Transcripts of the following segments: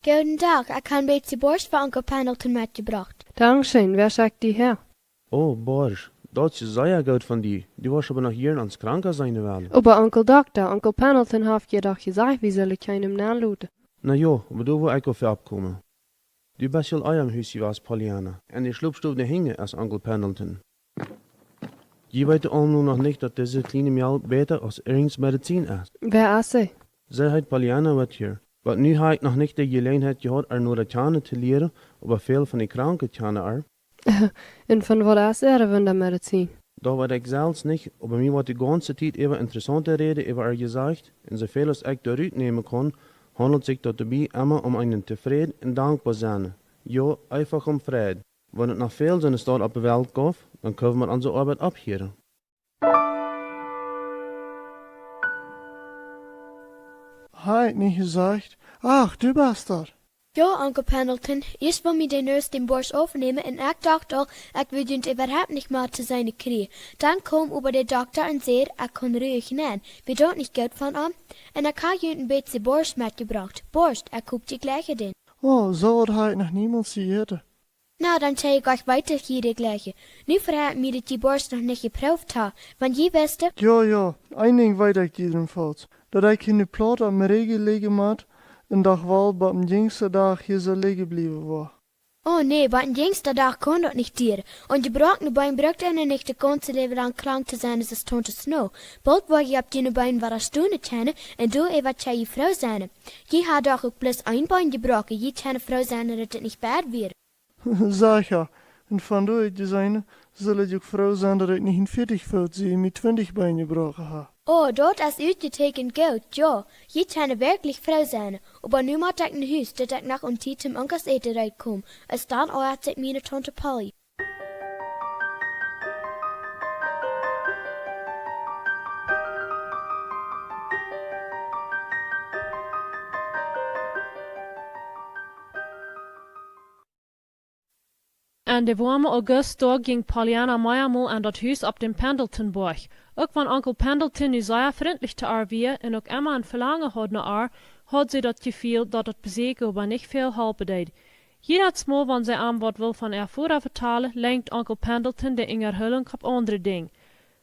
Guten Tag, ik heb een beetje borst voor Onkel Pendleton metgebracht. Dankeschön, wer sagt die her? Oh, Borsch, dat is sehr gut von dir. Du warst aber noch hier ans Kranker sein werden. Aber Onkel Doktor, Onkel Pendleton hat je doch gesagt, wie soll ich hem naluten? Na ja, aber du wil ik al ver opkomen. Du bist wel eier im huisje was Pollyanna. En die sloopstoel de hinge als Onkel Pendleton. Je weet allemaal nog niet dat deze kleine miauw beter als irgends medicijn is. Wer ist sie? Zij heet Pollyanna wat hier. Want nu heb ik nog niet de gelegenheid gehad er nur de tjane te leren, aber veel van die kranke tjane er. Und von wat ist Wundermedizin? Da weet ik zelfs niet, aber mir wordt die ganze tijd even interessante reden over er gezegd, en zoveel als ik daaruit nemen kan, handelt zich dat dabei immer einen tevreden en dankbaar zijn. Ja, einfach vrede. Wenn het nog veel zijn staat op de wereld gaat, dan kunnen we onze arbeid opgeven. Hij niet gezegd. Ach, du bist er. Ja, Onkel Pendleton, eerst wil me de neus den borst overnemen en ik dacht al, ik wil het überhaupt niet meer te zijn kriegen. Dan kwam über de dokter en zei, ik kon ruhig nemen, wie dort niet goed van hem. En ik had je een beetje borst metgebracht. Borst, ik koop die gleiche den. Oh, zo had hij nog niemand gezien. Nou, dan zei ik euch weiter hier de gleiche. Nu verraad me dat die borst nog niet geproefd had, want je wist Ja, een ding weet ik jedenfalls. Dat ik in de plaat aan mijn regen liggen moet, en dat wel bij mijn jongste dag hier zo liggen blijven was. Oh nee, bij een jongste dag kon dat niet dieren. En je braucht nu bein brugt en niet de ganze leven lang krank te zijn als het Tante Snow. Bald word je op die bein waar stoene kennen en doe wat jij je vrouw zijn. Je had doch ook plus een bein gebroken, je kan vrouw zijn dat het niet bad weer. Zeg ja, en van door te zijn, zal het ook vrouw zijn dat ik niet in 40 voet zie met 20 beinen gebroken heb. Oh, dort is uitgetekend goed, ja. Je kan wirklich vrouw zijn. Aber nu moet ik naar huis, dat ik nog een tijd im onkels eten uitkom. Als dan oort ik mijn Tante Polly. An de warme Augustdag ging Pollyanna meiermal an dat huis op dem Pendletonborg. Ook van Onkel Pendleton nu zeer vriendelijk te haar weer en ook immer een verlangen had naar haar, had ze dat gevoel dat het bezeken aber niet veel helpen deed. Jedersmal, wanneer zij aan wat wil van ervoor vertalen, lenkt Onkel Pendleton de inger hulling op andere ding.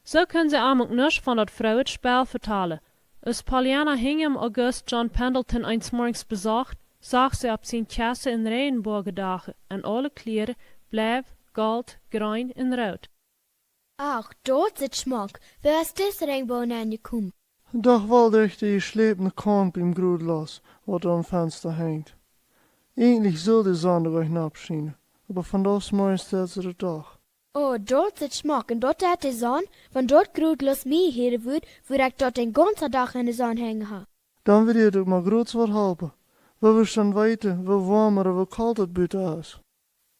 Zo kunnen ze aan ook niks van dat vrouwenspel vertalen. Als Pollyanna hing im August John Pendleton eens morgens bezocht, zag ze op zijn kasse in regenbogendagen en alle kleren bleef, gold, groen en rood. Ach, dort zit smak. Waar is dit regenboog aan gekomen? Doch wel durch die geslepene Korn beim Grudlos, wat am Fenster hängt. Eigentlich soll die Sonne euch abschienen, aber von das morgens stellt sie doch. Oh, dort zit smak en dort hat de zon, van dort grootlos mee heren wordt, voor ik dort den ganzen dag in de zon hängen ha. Dan wil je toch maar groots wat helpen. We willen dan weten, hoe warmer en hoe koud het buiten is.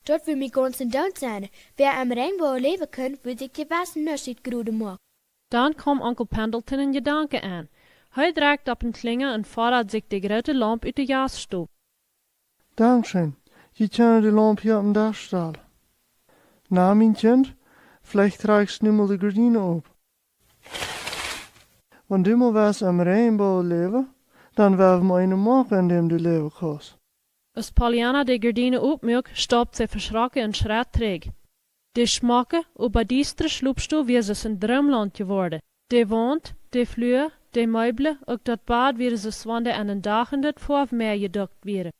Dort wil mij ganz en dood zijn. Wer am regenboog leven kunt, wil ik je best niet groede maken. Dan kwam Onkel Pendleton in gedanken aan. Hij draagt op een klinge en fordert zich de grote lamp uit de jasstop. Dankeschön. Je kan die lamp hier op dem Dach stellen. Na, mijn kind, vielleicht tragst du mal die Gardine op. Wenn du mal was am Regenboog leven, dan werden we een maken in dem du leven kannst. Als Pollyanna de gardine opmerkt, stopt ze verschrokken en schreeuwt terug. De schmakken op een diestere sloepstoel weer ze een droomland geworden. De wand, de vloer, de meubelen, ook dat bad weer ze zwande aan een dag in het voormeer gedukt werden.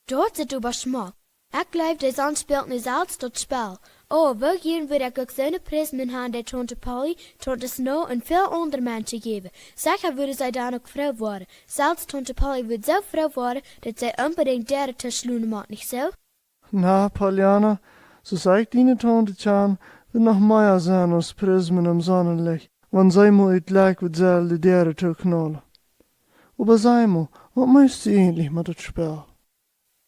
Dort zit über smak. Ik geloof de zon speelt nu zelfs dat spel. Oh, wil hier wil ik ook zo'n prijs met haar de Tante Polly, Tante Snow en veel andere mensen geven. Zeker willen zij dan ook vrouw worden. Zelfs Tante Polly wil zo vrouw worden, dat zij unbedingt derde te sloenen maakt, niet zo? Na, Pollyanna, so sagt die Tante Chan, wird noch mehr sein als Prismen am Sonnenlicht, wenn sie mal het Leck wird selber derde te knallen. Aber sei mal, was möchtest du eigentlich mit das Spiel?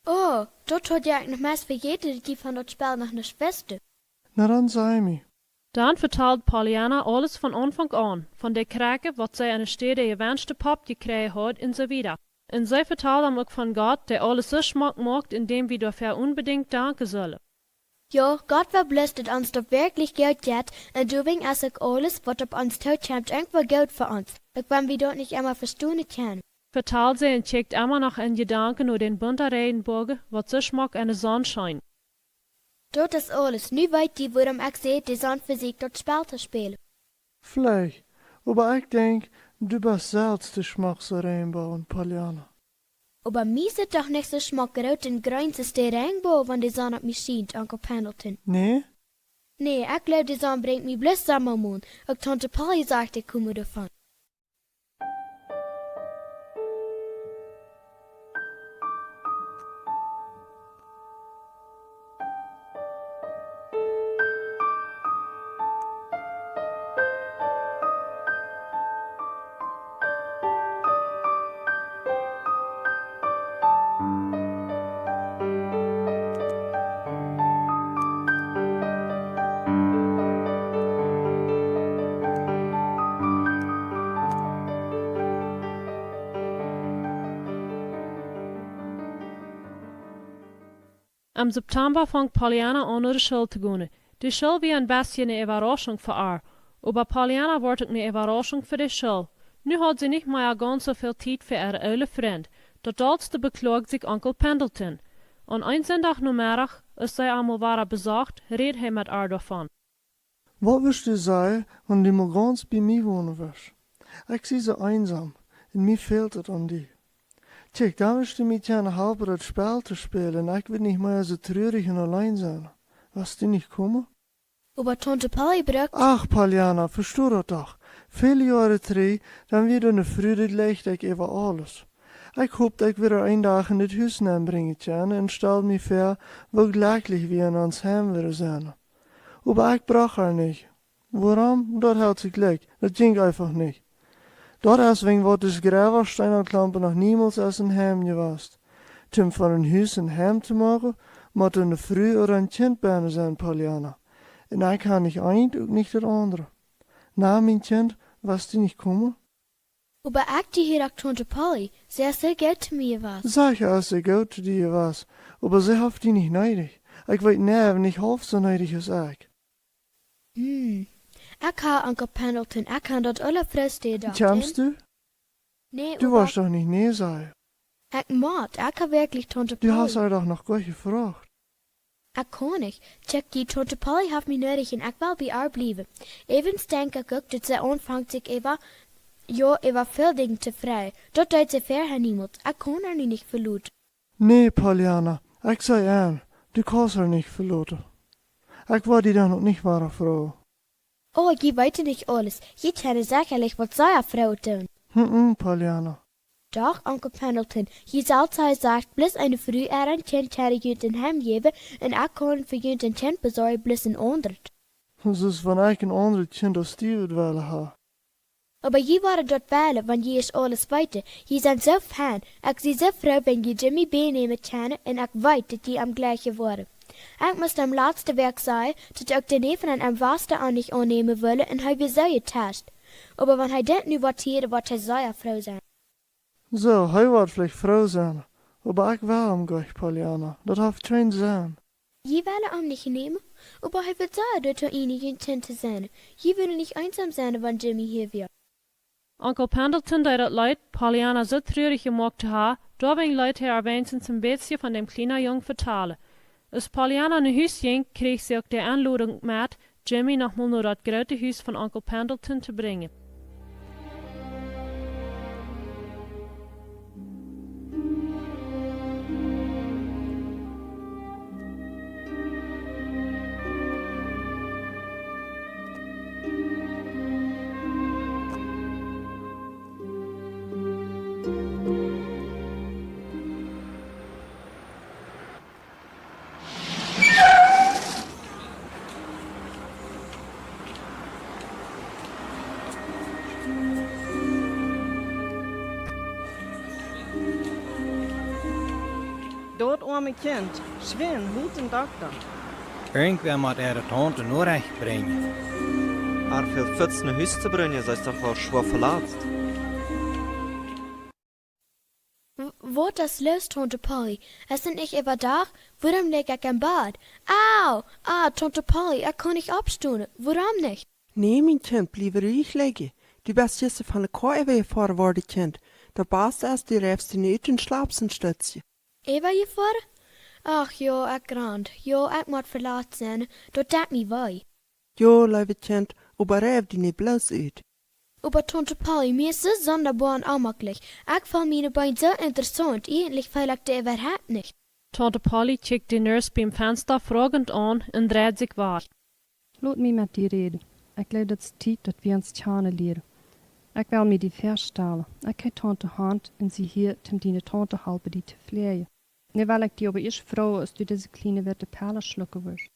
Oh, dort had ik nog maar vergeten dat die van dat spel nog niet wisten. Na dan sei mir. Dan vertelt Pollyanna alles von Anfang an, von der Krake, wat zij aan de stede gewenste pap gekregen had en so wieder. En zij vertelt hem ook van Gott, der alles so schmack macht, indem wir dafür unbedingt danken sollen. Ja, Gott war bloß, dat ons dat wirklich Geld geht, en deswegen is ook alles, wat op ons toekomt, irgendwo Geld für uns. Ook wenn wir dort nicht immer verstehen können. Vertaalt sie und checkt immer noch in Gedanken nur den bunten Regenbogen, wat so schmack in de zon scheint. Dat is alles. Nu weet je waarom ik zei de zon fysiek dat spel te spelen. Vielleicht, aber ich denk, du bist selbst der schmackste Regenbogen, Pollyanna. Aber mir zit doch nicht so schmackerout en grün als de regenboog van de zon op mij schijnt, Onkel Pendleton. Nee? Nee, ik geloof de zon brengt mij bloß Sommermond. Ook Tante Polly sagt, ik komme davon. Im September fängt Pollyanna an, naar de school te gaan. De school wie een beetje een Überraschung für haar. Aber Pollyanna wordt ook een Überraschung für de school. Nu hat sie nicht mehr ganz so viel Zeit für ihre oude Freund. Dat laatste beklagt sich Onkel Pendleton. An een zondagnamiddag, als zij einmal waren besorgt, redet hij met haar davon. Was wirst du sagen, wenn du mal ganz bei mir wohnen wirst? Ich sie so einsam, und mir fehlt es an dir. Tjek, dann wirst du mit gerne halber das Spiel zu spielen, und ich will nicht mehr so traurig und allein sein. Wirst du nicht kommen? Aber Tante Polly braucht... Ach, Pollyanna, versteh das doch. Viele Jahre drei, dann wird eine Freude leicht ich über alles. Ich hoop dat ich wieder ein Tag in het huis brengen kann und stell mir vor, wie glücklich wir in uns Heim wieder sein. Aber ich brauch er nicht. Warum? Das hält sich gleich. Das ging einfach nicht. Dort deswegen wird das Gräbersteinerklampe noch niemals aus dem Heim gewasst. Zum von ein Haus ein Heim zu machen, muss eine Frau oder ein Kind bei sein, Pollyanna. Und ich kann nicht ein und nicht das andere. Na, mein Kind, was du nicht kommen? Aber ich die hier auch Tante Polly. Sie hat sehr Geld zu mir was. Sag ja, als sie gut zu dir was, aber sie hat die nicht neidig. Ich weiß nicht, wenn ich halb so neidig als ich. Ich kann Onkel Pendleton, ich kann dort alle Fröste da. Kommst du? Nee, Du aber warst doch nicht nee sein. ich mag, ich kann wirklich Tante Du Polly. hast er doch noch gar gefragt. Ich kann nicht. Check die Tante Polly hat mich nötig und ich will bei ihr bleiben. Evens denke ich auch, dass sie anfängt sich über... Ja, war viel Dinge zu frei. Dort deut sie vorher niemand. Ich kann er nicht verluten. Nee, Pollyanna, ich sei an, du kannst er nicht verloten. Ich war die dann noch nicht wahre Frau. Oh, ich weiß nicht alles. Ich kenne sicherlich, was seine Frau tun. Pollyanna. Doch, Onkel Pendleton, je altijd sagt, bloß eine Frau ein Kind hätte jünt in Heim geben und ich kann für jünt ein Kind besorgen, bloß ein anderes. Das ist, wenn ich ein anderes Kind als die würde wollen haben. Aber je waren dort wählen, wenn je ist alles weiter. Je sind so fan. Ich sie so froh, wenn je Jimmy B nehmen kann und ich weiß, dass die am gleichen waren. Ich muss am letzten Werk sagen, dass ich den Neven am Wasser an nicht annehmen wolle und er so getestet. Aber wenn er denkt nu wat hier, wird er sehr froh sein. So, er wird vielleicht froh sein. Aber ich will am gleich, Pollyanna. Das hat keinen Sinn. Je will am nicht nehmen, aber er wird sagen, dass er ihnen ein Kind sein. Je würde nicht einsam sein, wenn Jimmy hier wäre. Onkel Pendleton, der dat Leid Pollyanna so traurig gemacht hat, da wegen Leute er wenigstens ein bisschen von dem kleinen Jungen vertalen. Als Pollyanna in Huis ging, kreeg sie auch die Anladung mit, Jimmy nochmal naar dat grote Haus von Onkel Pendleton zu bringen. Dort arme Kind, Sven, holt den Doktor. Irgendwer moet er het hond in Orecht brengen. Er veel fiets naar huis te brengen, zij is toch wel schwer verlaatst. Wat das los, Tante Polly? Es sind nicht über Dach? Warum leg ich im Bad? Au! Ah, Tante Polly, ich kann nicht abstehen. Warum nicht? Nee, mein Kind, blijf ruhig liggen. Du bist gisteren van de kooi weggefahren worden, Kind. Der Beste ist, die räfst du niet in Schlapsenstützje. Eva je voor? Ach, jo, ik grand. Jo, ik moet verlaat zijn. Dat dat me wei. Jo, lieve kind, aber räf die niet bloß uit. Aber Tante Polly, mir ist so sonderbar und allmöglich. Ich fand meine Beine so interessant. Eigentlich vielleicht der überhaupt nicht. Tante Polly kijkt die nurse beim Fenster fragend an und dreht sich wahr. Laat mij met die reden. Ik leid het tijd dat we ons tjane leren. Ik wil me die verstellen. Ik heb tante hand en sie hier ten die tante helpen die te vleien. Nu wil ik die aber eerst vrouwen als du deze kleine witte perlen schlucken wirst.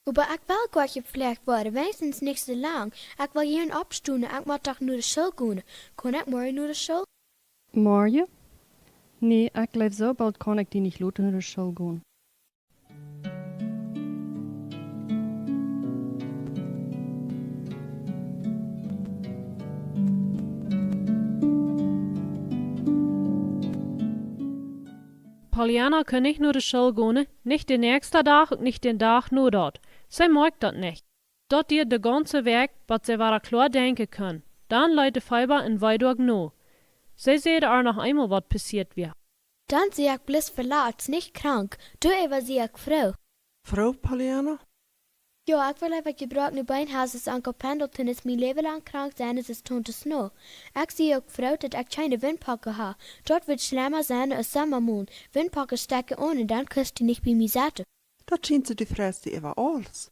Aber ich will gar nicht gepflegt worden, wenigstens nicht so lang. Ich will hier abstunden, ich muss doch nur de Schule gehen. Kann ich morgen nur de Schule? Morgen? Nee, ik leef zo bald kan ik die niet laten naar de school gaan. Pollyanna kann nicht nur de Schule gehen, nicht den nächsten Tag und nicht den Tag nur dort. Sie mag dat nicht. Dort dir de ganze Weg, wat sie wara klar denken können. Dann leid de Feiber in Weidorg no. Sie seht auch noch einmal, wat passiert wird. Dann sehe ich bloß verlaat, nicht krank. Du Eva sehe ich Frau. Frau Pollyanna? Ja, ich will einfach gebrochene Beinhaus, dass Onkel Pendleton ist mein Leben lang krank sein, als es Tante Snow. Ich sehe auch Frau, dass ich keine Windpacke habe. Dort wird schlimmer sein als Sommermond. Windpacke stecken ohne, dann kriegst du nicht bei mir satt. Dat schien sie die Fresse über alles.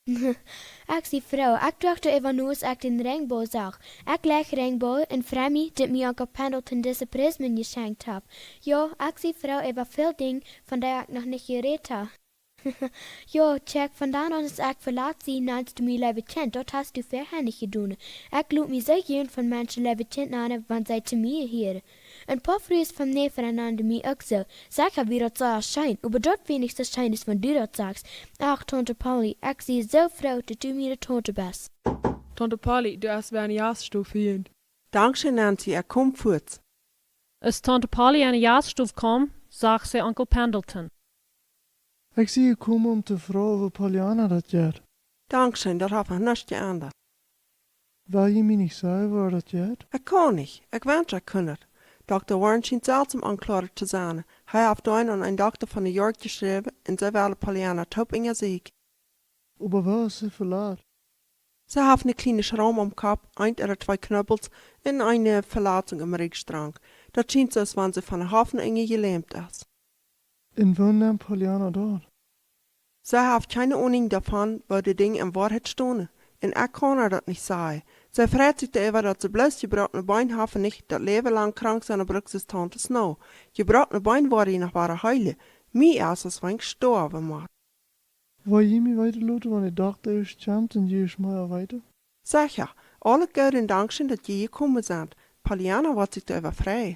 Ich sehe Frau, ich dachte Eva nur, als ich den Regenbogen sah. Ich leg Regenbogen und freue mich, dass mir Onkel Pendleton diese Prismen geschenkt hat. Ja, ich sehe Frau Eva viel Dinge, von der ich noch nicht geredet habe. Jo, check, von da an ist ich verlaat sie, nennst du mir liebe Kind, dort hast du vorher nicht getan. Ich glaub mir sehr gern von manchen liebe Kind an, wenn sie zu mir hören. Ein paar früh ist vom Nebeneinander mir auch so. Sag wie das so erscheint, aber dort wenigstens scheint es, wenn du das sagst. Ach, Tante Polly, ich sehe so froh, dass du mir die Tante bist. Tante Polly, du hast eine Jahrstufe hier. Dankeschön, Nancy, komm fort. Als Tante Polly an de Jahrstuf kam, zag sie Onkel Pendleton. Ik zie je komen om te vragen of Pollyanna dat gaat. Dankeschön, dat heb ik niets geändert. Wil je me niet zeggen waar dat gaat? Ik kan niet, ik wens ik kon het. Dr. Warren schijnt seltsam anklager te zijn. Hij heeft een aan een dokter van New York geschreven en zij willen Pollyanna top in je ziek. Aber waar is ze verlaat? Ze heeft een kleine schraum am Kopf, een oder twee knubbels en een verlating im Rückstrang. Dat schijnt zo als wenn ze van een Haufen enge gelähmt is. En wanneer Pollyanna dort? Ze heeft keine Ahnung davon, wo die Dinge in Wahrheit stonden. En ik kan haar dat niet zeggen. Zij freut sich darüber, dass sie bloß gebrochene Beine haben, nicht das Leben lang krank sein, braucht sie Tante Snow. Gebrochene Beine waren je noch wahre Heile. Mir erst als wenn ich gestorben war. Wil je me weiterlaten, wanneer de dokter eerst komt en je is maar weiter? Sicher, alle Gott und Dankeschön, dass je gekommen sind. Pollyanna wird sich darüber frei.